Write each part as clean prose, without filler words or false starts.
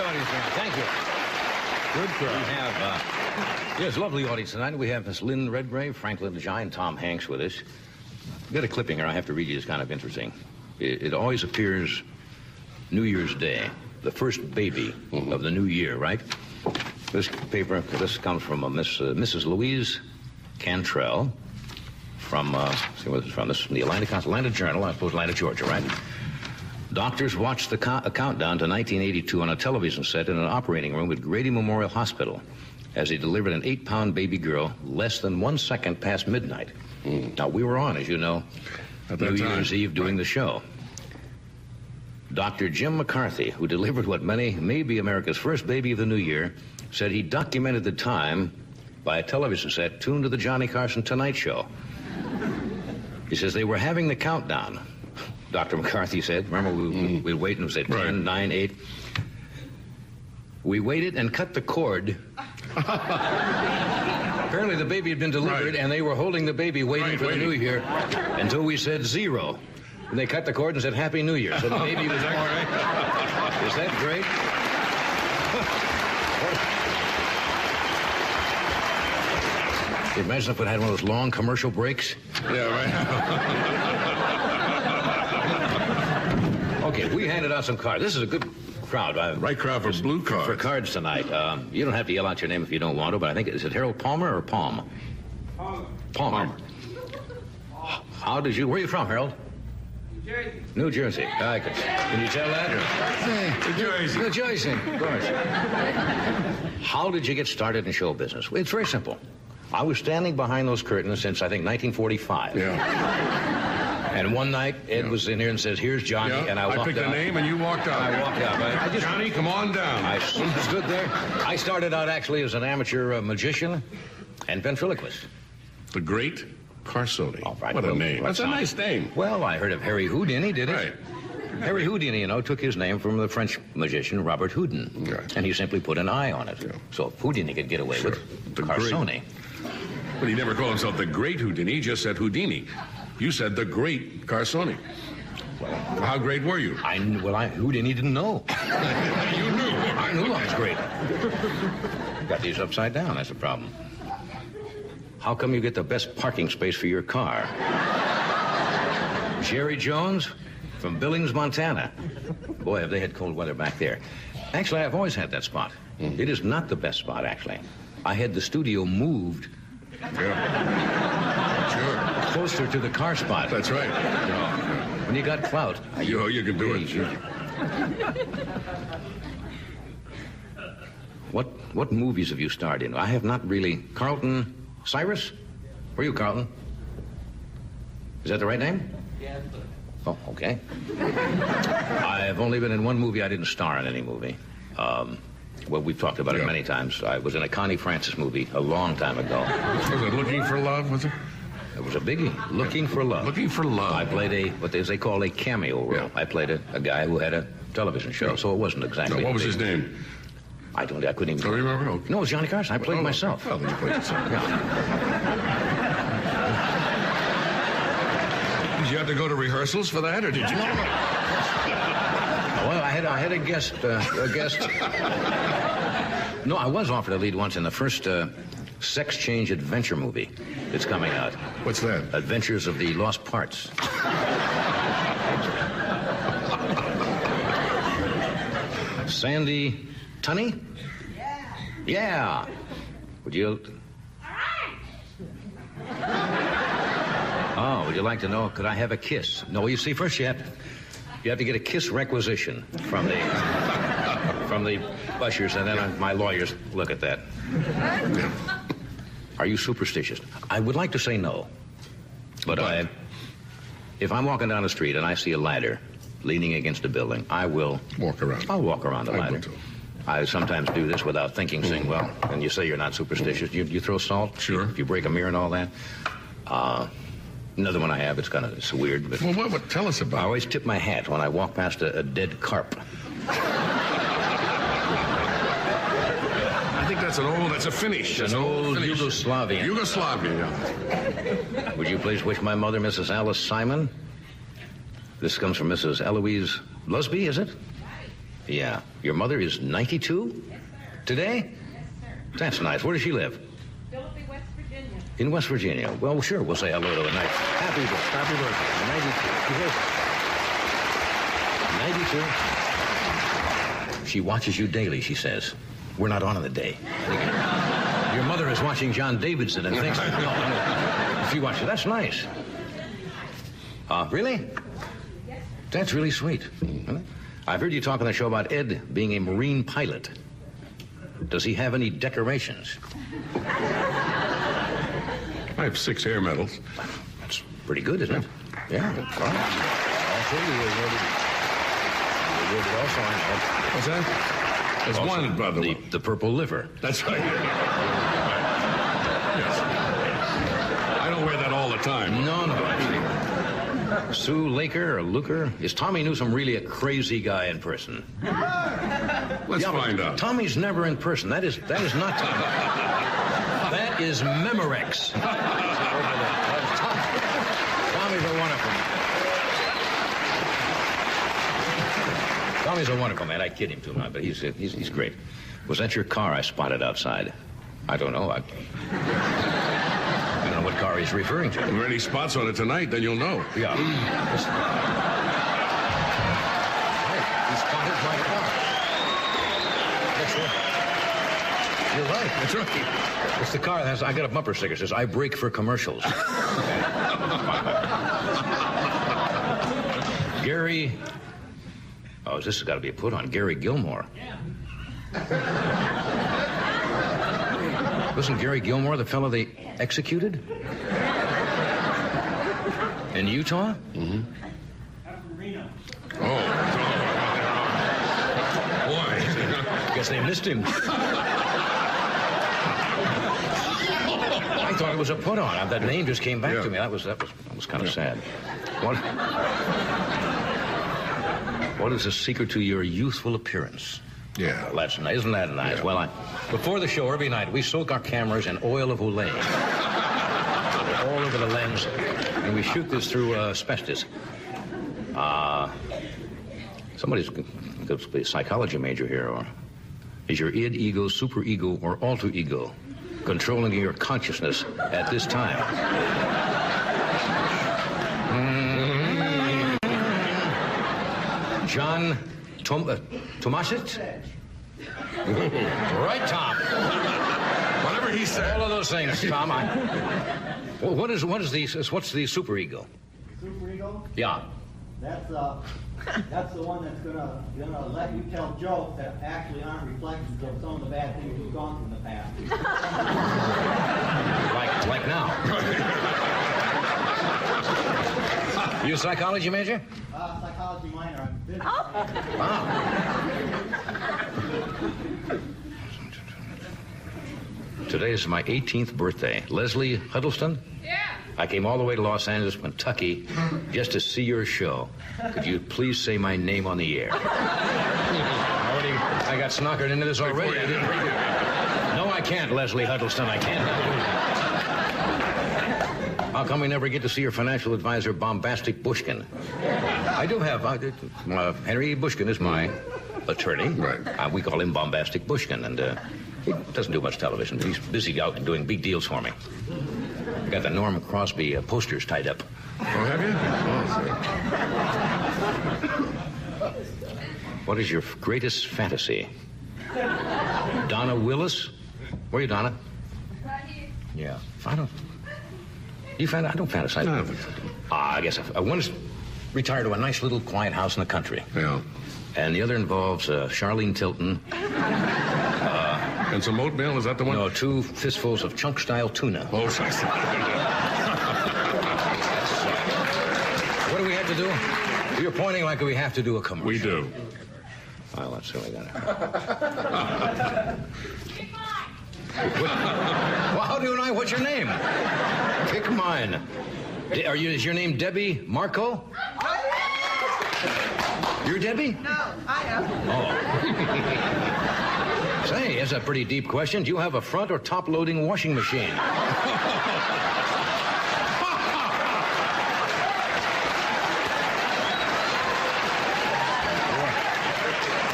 audience tonight. Thank you. Good crowd. We have, yes, lovely audience tonight. We have Miss Lynn Redgrave, Franklin DeJay, and Tom Hanks with us. I've got a clipping here I have to read you. It's kind of interesting. It always appears New Year's Day, the first baby of the new year, right? This paper, this comes from Mrs. Louise Cantrell from, see what this is from. This is from the Atlanta Journal, I suppose Atlanta, Georgia, right? Doctors watched the countdown to 1982 on a television set in an operating room at Grady Memorial Hospital as he delivered an 8-pound baby girl less than 1 second past midnight. Now, we were on, as you know, New Year's Eve doing the show. Dr. Jim McCarthy, who delivered what may be America's first baby of the new year, said he documented the time by a television set tuned to the Johnny Carson Tonight Show. He says they were having the countdown. Dr. McCarthy said, remember, we'd wait and it would say 10, 9, 8. We waited and cut the cord. Apparently the baby had been delivered, and they were holding the baby waiting for the new year until we said 0. And they cut the cord and said, Happy New Year. So the baby was born. Is that great? Imagine if it had one of those long commercial breaks. Yeah, right. Okay, we handed out some cards. This is a good crowd. Right crowd for blue cards. For cards tonight. You don't have to yell out your name if you don't want to, but I think, is it Harold Palmer or Palm? Palmer. How did you, where are you from, Harold? New Jersey. Can you tell that? New Jersey. New Jersey, of course. How did you get started in show business? It's very simple. I was standing behind those curtains since, I think, 1945. Yeah. And one night, Ed was in here and says, here's Johnny, and I walked out. I picked the name and you walked out. I walked out. Johnny, come on down. I stood there. I started out actually as an amateur magician and ventriloquist. The great Carson. Oh, right. What a name. That's a nice name. Well, I heard of Harry Houdini, did it? Right. Harry Houdini, you know, took his name from the French magician Robert Houdin. Right. And he simply put an I on it. Yeah. So if Houdini could get away with Carson. But he never called himself the great Houdini. He just said Houdini. You said the great Carson. Well, how great were you? Houdini didn't know. You knew. I knew I was great. Got these upside down, that's the problem. How come you get the best parking space for your car? Jerry Jones from Billings, Montana. Boy, have they had cold weather back there. Actually, I've always had that spot. It is not the best spot, actually. I had the studio moved closer to the car spot. That's right. You know, when you got clout. You can do it. What movies have you starred in? I have not really. Carlton Cyrus? Where are you, Carlton? Is that the right name? Yeah. Oh, okay. I've only been in one movie. I didn't star in any movie. Well, we've talked about it many times. I was in a Connie Francis movie a long time ago. Was it Looking for Love, was it? It was a biggie. Looking for Love. Looking for Love. I played what they call a cameo role. Yeah. I played a guy who had a television show, so it wasn't exactly. What was his name? I couldn't even. Don't you remember? Okay. No, it was Johnny Carson. I played myself. Well, then you played yourself. Yeah. Did you have to go to rehearsals for that, or did you? Well, I had a guest. No, I was offered a lead once in the first sex change adventure movie that's coming out. What's that? Adventures of the Lost Parts. Sandy Tunney? Yeah. Would you? Oh, would you like to know? Could I have a kiss? No, you see, first you have to get a kiss requisition from the ushers, and then my lawyers look at that. Are you superstitious? I would like to say no, but if I'm walking down the street and I see a ladder leaning against a building, I will walk around. I'll walk around the ladder. I sometimes do this without thinking, saying, well, and you say you're not superstitious. You throw salt? Sure. If you break a mirror and all that. Another one I have, it's weird. But well, what? Tell us about it. I always tip my hat when I walk past a dead carp. I think that's a Finnish. It's an old Finnish. Yugoslavian. Yugoslavia. Would you please wish my mother, Mrs. Alice Simon? This comes from Mrs. Eloise Lusby, is it? Yeah. Your mother is 92? Yes, sir. Today? Yes, sir. That's nice. Where does she live? Philippi, West Virginia. In West Virginia. Well, sure, we'll say hello to her. Nice. Happy birthday. 92. 92. She watches you daily, she says. We're not on the day. Your mother is watching John Davidson and thinks, no, she watches. That's nice. Really? Yes, sir. That's really sweet. I've heard you talk on the show about Ed being a Marine pilot. Does he have any decorations? I have 6 air medals. That's pretty good, isn't it? Yeah. All right. Also, you awarded also on What's that? There's also one, brother. the purple liver. That's right. Yes. I don't wear that all the time. No. Sue Laker or Luker? Is Tommy Newsom really a crazy guy in person? Let's find out. Tommy's never in person. That is not Tommy. That is Memorex. Tommy's a wonderful man. Tommy's a wonderful man. I kid him too much, but he's great. Was that your car I spotted outside? I don't know. I don't know what car he's referring to. If there are any spots on it tonight, then you'll know. Yeah. He spotted my car. That's right. You're right. That's right. It's the car that has, I got a bumper sticker that says, I brake for commercials. Gary. Oh, this has got to be a put on. Gary Gilmore. Wasn't Gary Gilmore the fellow they executed? In Utah? Mm-hmm. Oh. Boy. Guess they missed him. I thought it was a put on. That name just came back to me. That was kind of sad. What is the secret to your youthful appearance? Yeah. Well, isn't that nice? Yeah. Well, before the show, every night, we soak our cameras in oil of Olay. All over the lens. And we shoot this through asbestos. Somebody's going to be a psychology major here. Or is your id, ego, superego, or alter ego controlling your consciousness at this time? John Tomasic? Right, Tom. Whatever he said. All of those things, Tom. What's the superego? Superego? Yeah. That's the one that's gonna let you tell jokes that actually aren't reflections of some of the bad things you've gone through in the past. Like now. You a psychology major? Psychology minor. I'm business major. Wow. Today is my 18th birthday. Leslie Huddleston? Yeah. I came all the way to Los Angeles, Kentucky, just to see your show. Could you please say my name on the air? I got snockered into this already. No, I can't, Leslie Huddleston. I can't. How come we never get to see your financial advisor, Bombastic Bushkin? I do have. Henry Bushkin is my attorney. Right. We call him Bombastic Bushkin, and he doesn't do much television. He's busy out doing big deals for me. I got the Norm Crosby posters tied up. Oh, have you? Oh, What is your greatest fantasy? Donna Willis? Where are you, Donna? Right here. Yeah. I don't fantasize. No. I guess I want to retire to a nice little quiet house in the country. yeah. And the other involves Charlene Tilton. And some oatmeal, is that the one? No, 2 fistfuls of chunk-style tuna. Oh, shucks. What do we have to do? You're pointing like we have to do a commercial. We do. Well, that's really gonna. Well, how do I? What's your name? Pick mine. Is your name Debbie Marco? You're Debbie? No, I am. Oh. Say, that's a pretty deep question. Do you have a front or top-loading washing machine?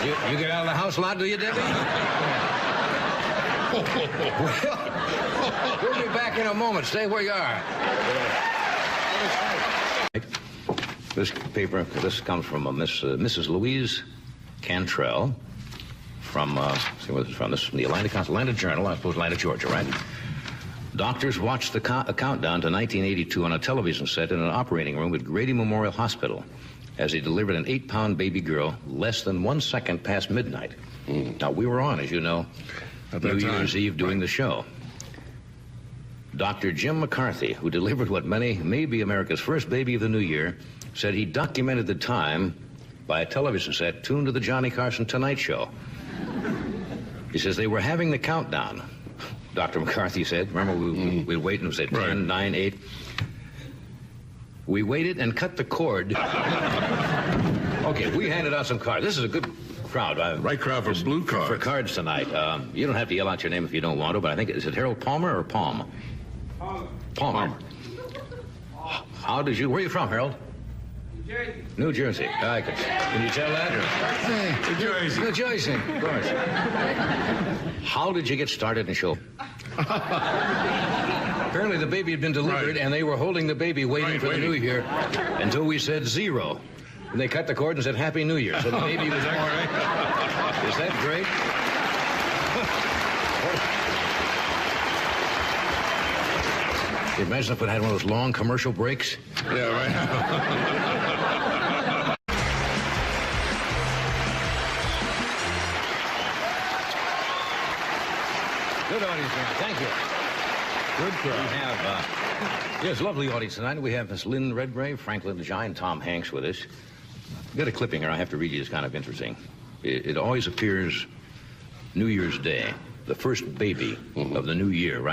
You get out of the house a lot, do you, Debbie? Well, we'll be back in a moment. Stay where you are. This paper, this comes from Mrs. Louise Cantrell from, see where this is from. This is from the Atlanta Journal, I suppose Atlanta, Georgia, right? Doctors watched the countdown to 1982 on a television set in an operating room at Grady Memorial Hospital as he delivered an 8-pound baby girl less than 1 second past midnight. Now, we were on, as you know, New Year's Eve doing the show. Dr. Jim McCarthy, who delivered what may be America's first baby of the new year, said he documented the time by a television set tuned to the Johnny Carson Tonight Show. He says they were having the countdown. Dr. McCarthy said, remember, we'd wait and say 10, 9, 8. We waited and cut the cord. Okay, we handed out some cards. This is a good crowd. Right crowd for blue cards. For cards tonight. You don't have to yell out your name if you don't want to, but I think, is it Harold Palmer or Palm? Palmer. How did you, where are you from, Harold? New Jersey. Can you tell that? New Jersey. New Jersey, of course. How did you get started in show? Apparently the baby had been delivered, and they were holding the baby waiting for the new year until we said 0. And they cut the cord and said Happy New Year. So the baby was born. Is that great? Can you imagine if it had one of those long commercial breaks? Yeah, right. Good audience tonight. Thank you. Good crowd. We have, yes, lovely audience tonight. We have Miss Lynn Redgrave, Franklin DeJoy, and Tom Hanks with us. I've got a clipping here I have to read you. It's kind of interesting. It always appears New Year's Day, the first baby of the new year, right?